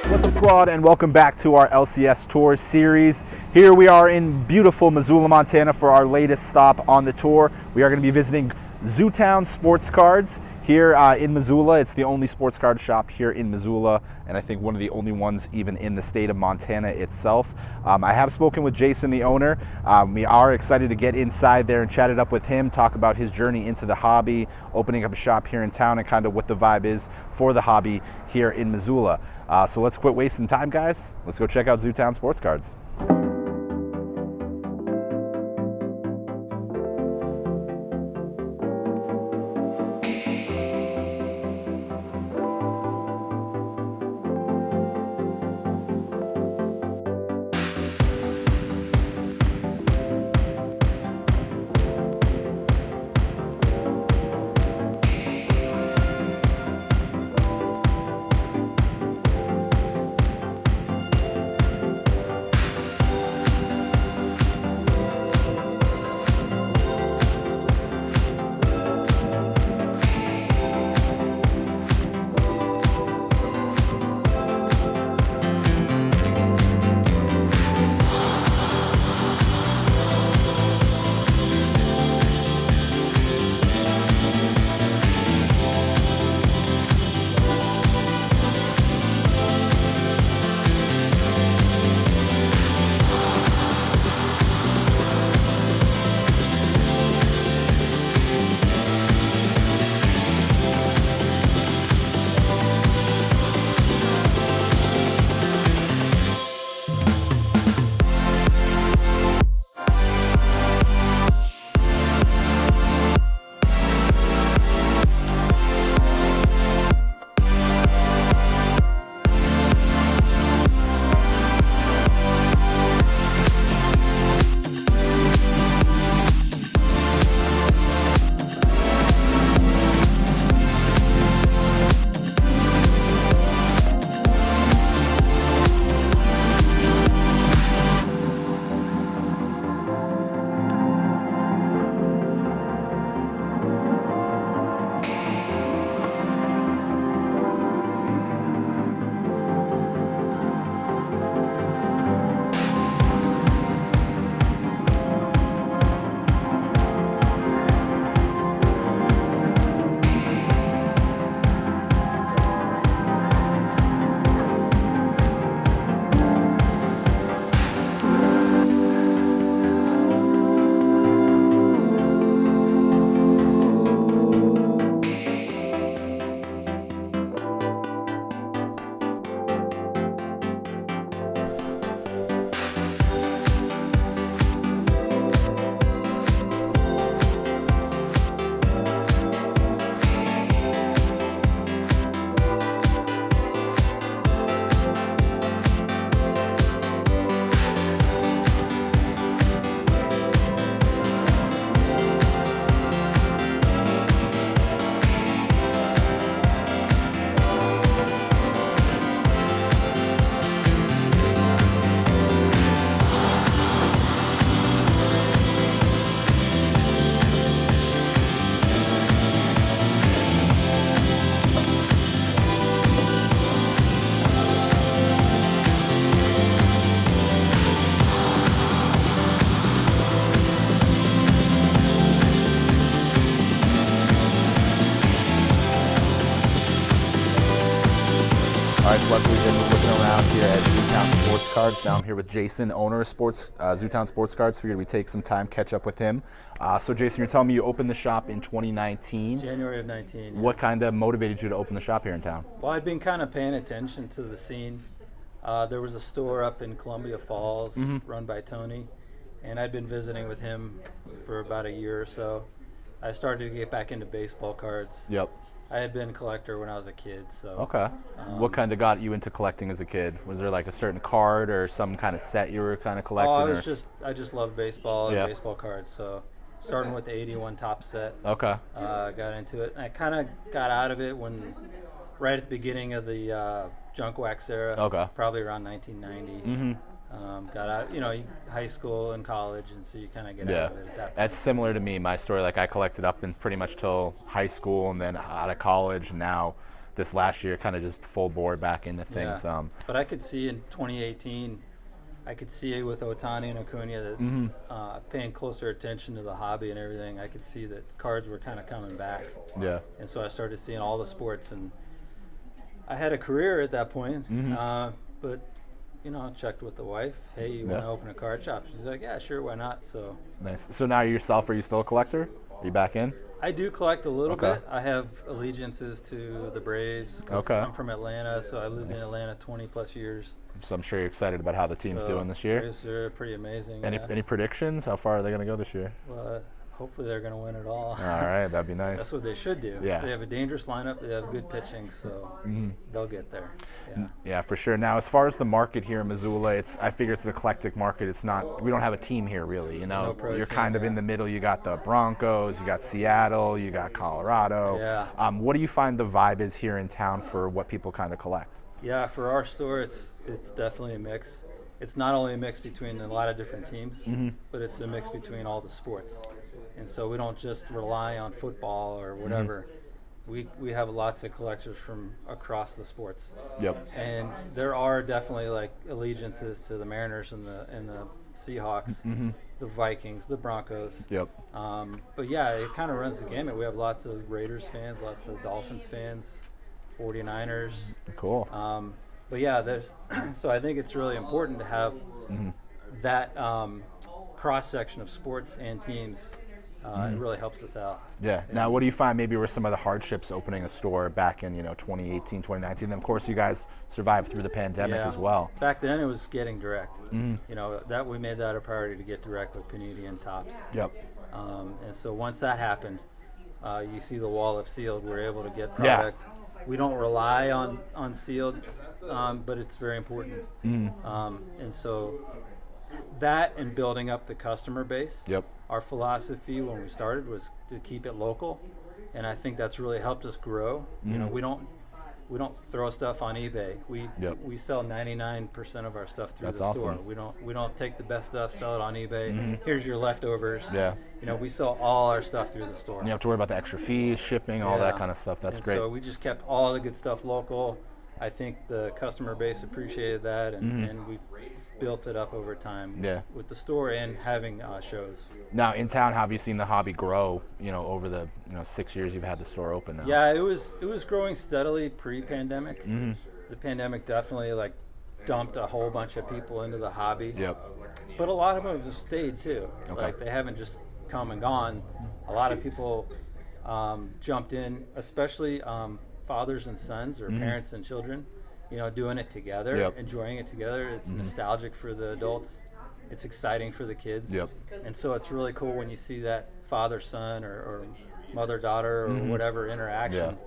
What's up, squad, and welcome back to our LCS Tour series. Here we are in beautiful Missoula, Montana for our latest stop on the tour. We are going to be visiting Zootown Sports Cards here in Missoula. It's the only sports card shop here in Missoula, and I think one of the only ones even in the state of Montana itself. I have spoken with Jason, the owner. We are excited to get inside there and chat it up with him, talk about his journey into the hobby, opening up a shop here in town, and kind of what the vibe is for the hobby here in Missoula. So let's quit wasting time, guys. Let's go check out Zootown Sports Cards. All right, so like we've been looking around here at Zootown Sports Cards. Now I'm here with Jason, owner of Zootown Sports Cards. Figured we'd take some time, catch up with him. So Jason, you're telling me you opened the shop in 2019? January of 19. Yeah. What kind of motivated you to open the shop here in town? Well, I'd been kind of paying attention to the scene. There was a store up in Columbia Falls run by Tony, and I'd been visiting with him for about a year or so. I started to get back into baseball cards. Yep. I had been a collector when I was a kid, so. Okay. What kind of got you into collecting as a kid? Was there like a certain card or some kind of set you were kind of collecting? I just loved baseball and baseball cards, so starting with the 81 top set. Okay. Got into it. And I kind of got out of it right at the beginning of the junk wax era. Okay. Probably around 1990. Got out, high school and college, and so you kind of get Yeah, out of it at that point. that's similar to me. My story, like I collected up in pretty much till high school, and then out of college. And now, this last year, kind of just full board back into things. Yeah. But I could see in 2018, I could see with Otani and Acuna that paying closer attention to the hobby and everything, I could see that cards were kind of coming back. Yeah. And so I started seeing all the sports, and I had a career at that point, but I checked with the wife. Hey, you want to open a card shop? She's like, yeah, sure, why not? So Nice. So now yourself, are you still a collector? Are you back in? I do collect a little bit. I have allegiances to the Braves because I'm from Atlanta, so I lived in Atlanta 20 plus years. So I'm sure you're excited about how the team's doing this year. Braves are pretty amazing. Any predictions? How far are they going to go this year? Well, hopefully they're going to win it all. All right, that'd be nice. That's what they should do. Yeah. They have a dangerous lineup. They have good pitching, so they'll get there. Yeah. Yeah, for sure. Now, as far as the market here in Missoula, I figure it's an eclectic market. It's not. We don't have a team here, really. You're kind of in the middle. You got the Broncos, you got Seattle, you got Colorado. Yeah. What do you find the vibe is here in town for what people kind of collect? Yeah, for our store, it's definitely a mix. It's not only a mix between a lot of different teams, but it's a mix between all the sports. And so we don't just rely on football or whatever. We have lots of collectors from across the sports. Yep. And there are definitely like allegiances to the Mariners and the Seahawks, the Vikings, the Broncos. Yep. But yeah, it kind of runs the gamut. We have lots of Raiders fans, lots of Dolphins fans, 49ers. Cool. But yeah, so I think it's really important to have that cross section of sports and teams. It really helps us out. Yeah. Now, what do you find maybe were some of the hardships opening a store back in 2018, 2019? And of course, you guys survived through the pandemic as well. Back then, it was getting direct. That we made that a priority to get direct with Panini and Topps. Yep. And so once that happened, you see the wall of sealed. We're able to get product. We don't rely on sealed, but it's very important. And so that and building up the customer base. Yep. Our philosophy when we started was to keep it local, and I think that's really helped us grow. We don't throw stuff on eBay. We sell 99% of our stuff through the store. Awesome. We don't take the best stuff, sell it on eBay. Here's your leftovers. Yeah. We sell all our stuff through the store. And you have to worry about the extra fees, shipping, all that kind of stuff. That's great. So we just kept all the good stuff local. I think the customer base appreciated that, and we've built it up over time with the store and having shows. Now, in town, how have you seen the hobby grow, over the 6 years you've had the store open now? Yeah, it was growing steadily pre-pandemic. The pandemic definitely dumped a whole bunch of people into the hobby. Yep. But a lot of them have stayed too. Okay. They haven't just come and gone. A lot of people jumped in, especially fathers and sons or parents and children, doing it together, enjoying it together. It's nostalgic for the adults. It's exciting for the kids. Yep. And so it's really cool when you see that father-son or mother-daughter or whatever interaction.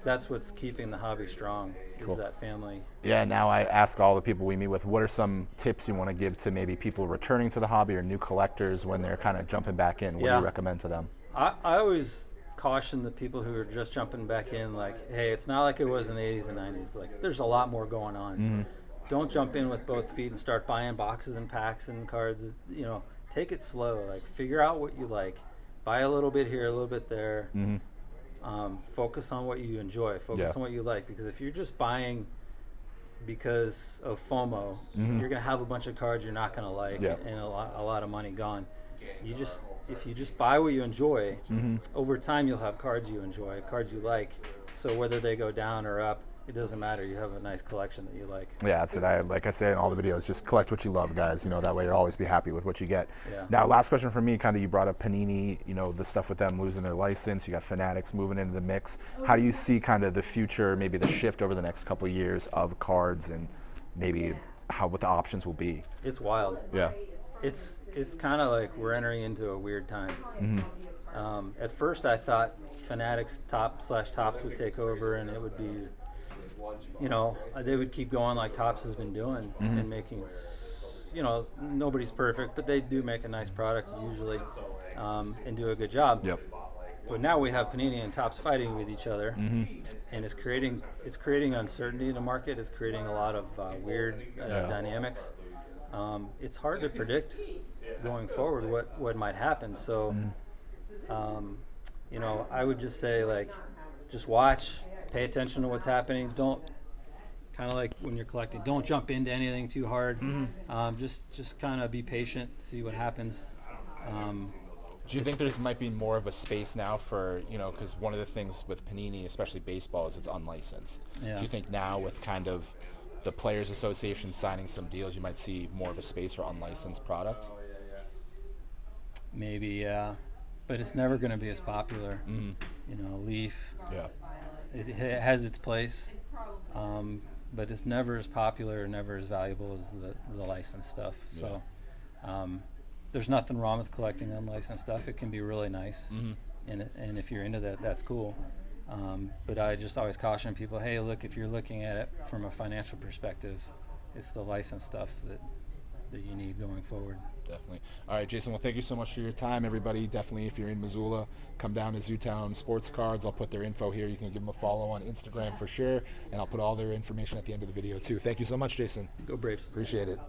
That's what's keeping the hobby strong, is that family. Yeah, now I ask all the people we meet with, what are some tips you want to give to maybe people returning to the hobby or new collectors when they're kind of jumping back in? What do you recommend to them? I always caution the people who are just jumping back in, hey, it's not like it was in the 80s and 90s. There's a lot more going on. Don't jump in with both feet and start buying boxes and packs and cards. Take it slow. Figure out what you like. Buy a little bit here, a little bit there. Focus on what you enjoy. Focus on what you like. Because if you're just buying because of FOMO, you're going to have a bunch of cards you're not going to like and a lot of money gone. If you just buy what you enjoy, over time you'll have cards you enjoy, cards you like. So whether they go down or up, it doesn't matter. You have a nice collection that you like. Yeah, that's it. Like I say in all the videos, just collect what you love, guys. That way you'll always be happy with what you get. Yeah. Now, last question for me, you brought up Panini, the stuff with them losing their license. You got Fanatics moving into the mix. How do you see the future, maybe the shift over the next couple of years of cards and maybe what the options will be? It's wild. Yeah. It's kind of like we're entering into a weird time. At first I thought Fanatics Topps would take over, and it would be, they would keep going like Topps has been doing and making, nobody's perfect, but they do make a nice product usually and do a good job. Yep. But now we have Panini and Topps fighting with each other, and it's creating uncertainty in the market. It's creating a lot of weird dynamics. It's hard to predict going forward what might happen. So, you know, I would just say, like, just watch, pay attention to what's happening. Don't, kind of like when you're collecting, don't jump into anything too hard. Just kind of be patient, see what happens. Do you think there's might be more of a space now for, you know, because one of the things with Panini, especially baseball, is it's unlicensed. Yeah. Do you think now with kind of the Players Association signing some deals, you might see more of a space for unlicensed product? Maybe, yeah. But it's never going to be as popular. You know, Leaf, it has its place, but it's never as popular, never as valuable as the licensed stuff. So there's nothing wrong with collecting unlicensed stuff. It can be really nice, and if you're into that, that's cool. But I just always caution people, hey, look, if you're looking at it from a financial perspective, it's the licensed stuff that you need going forward. Definitely. All right, Jason, well, thank you so much for your time, everybody. Definitely, if you're in Missoula, come down to Zootown Sports Cards. I'll put their info here. You can give them a follow on Instagram for sure, and I'll put all their information at the end of the video, too. Thank you so much, Jason. Go Braves. Appreciate it.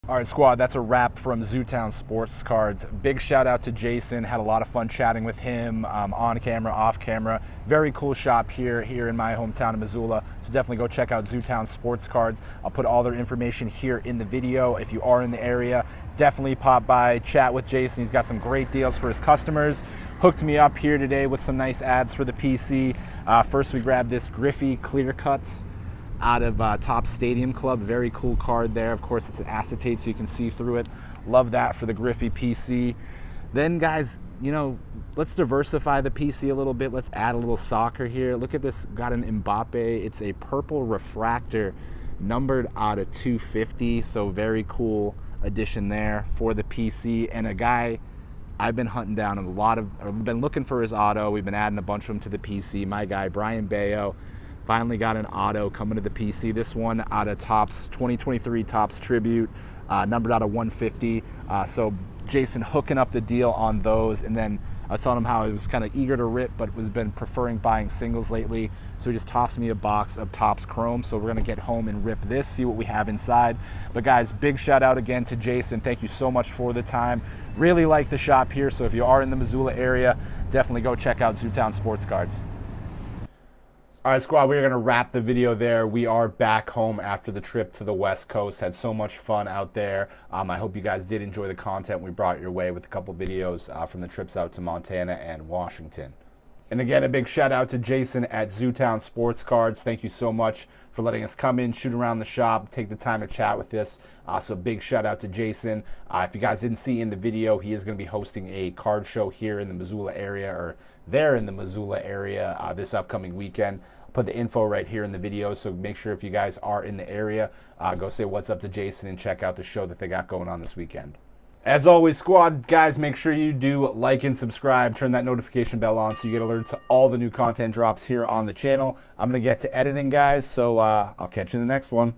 All right, squad, that's a wrap from Zootown Sports Cards. Big shout out to Jason. Had a lot of fun chatting with him on camera, off camera. Very cool shop here in my hometown of Missoula. So definitely go check out Zootown Sports Cards. I'll put all their information here in the video. If you are in the area, definitely pop by, chat with Jason. He's got some great deals for his customers. Hooked me up here today with some nice ads for the PC. First, we grabbed this Griffey Clear Cuts out of Topps Stadium Club. Very cool card there. Of course, it's an acetate so you can see through it. Love that for the Griffey PC. Then guys, you know, let's diversify the PC a little bit. Let's add a little soccer here. Look at this, got an Mbappe. It's a purple refractor numbered out of 250. So very cool addition there for the PC. And a guy I've been hunting down we've been looking for his auto. We've been adding a bunch of them to the PC. My guy, Brian Bayo, finally got an auto coming to the PC. This one out of Topps 2023 Topps Tribute, numbered out of 150. So Jason hooking up the deal on those, and then I was telling him how he was kind of eager to rip, but has been preferring buying singles lately. So he just tossed me a box of Topps Chrome. So we're gonna get home and rip this, see what we have inside. But guys, big shout out again to Jason. Thank you so much for the time. Really like the shop here. So if you are in the Missoula area, definitely go check out Zootown Sports Cards. All right, squad, we're going to wrap the video there. We are back home after the trip to the West Coast. Had so much fun out there. I hope you guys did enjoy the content we brought your way with a couple videos from the trips out to Montana and Washington. And again, a big shout out to Jason at Zootown Sports Cards. Thank you so much for letting us come in, shoot around the shop, take the time to chat with us. So big shout out to Jason. If you guys didn't see in the video, he is going to be hosting a card show here in the Missoula area, or there in the Missoula area this upcoming weekend. I'll put the info right here in the video, so make sure if you guys are in the area, go say what's up to Jason and check out the show that they got going on this weekend. As always, squad, guys, make sure you do like and subscribe. Turn that notification bell on so you get alerted to all the new content drops here on the channel. I'm going to get to editing, guys, so I'll catch you in the next one.